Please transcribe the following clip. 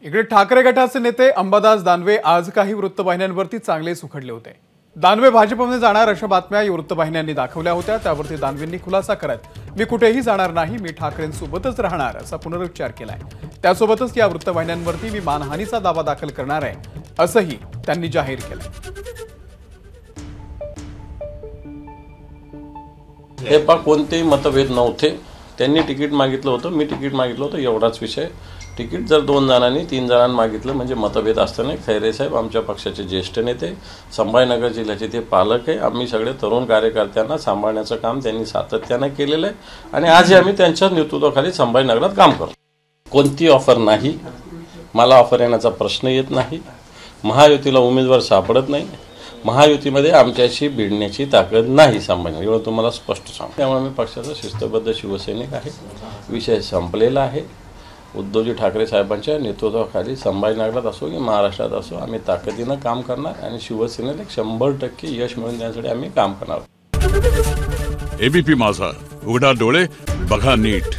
इकडे ठाकरे गटाचे नेते अंबादास दानवे आज काही वृत्तवाहिन्यांवरती चांगलेच उखडले होते। दानवे भाजपमध्ये जाणार अशा बातम्या या वृत्तवाहिन्यांनी दाखवल्या होत्या। त्यावरती दानवेंनी खुलासा करत मी कुठेही जाणार नाही, मी ठाकरेंसोबतच राहणार असा पुनरुच्चार केलाय। त्यासोबतच या वृत्तवाहिन्यांवरती मी मानहानीचा दावा दाखल करणार आहे असंही त्यांनी जाहीर केलं। हे पा कोणतेही मतभेद नव्हते। त्यांनी तिकीट मागितलं होतं, मी तिकीट मागितलं होतं, एवढाच विषय। तिकीट जर 2 जणांनी 3 जणांनी मागितलं म्हणजे मतभेद असतं नाही। खैरे साहेब आमच्या पक्षाचे ज्येष्ठ नेते, संभाजीनगर जिल्ह्याचे ते पालक आहे। आम्ही सगळे तरुण कार्यकर्त्यांना सांभाळण्याचं काम त्यांनी सातत्यानं केलेलं आहे आणि आजही आम्ही त्यांच्या नेतृत्वाखाली संभाजीनगरात काम करतो। कोणती ऑफर नाही, मला ऑफर येण्याचा प्रश्न येत नाही। महायुतीला उमेदवार सापडत नाही, महायुतीमध्ये आमच्याशी भिडण्याची ताकद नाही संभाजीनगर, एवढं तुम्हाला स्पष्ट सांगतो। त्यामुळे मी पक्षाचा शिस्तबद्ध शिवसैनिक आहे। विषय संपलेला आहे। उद्धवजी ठाकरे साहेबांच्या नेतृत्वाखाली संभाजीनगरात असो की महाराष्ट्रात असो आम्ही ताकदीनं काम करणार आणि शिवसेनेला 100% यश मिळवून देण्यासाठी आम्ही काम करणार। एबीपी माझा, उघडा डोळे बघा नीट।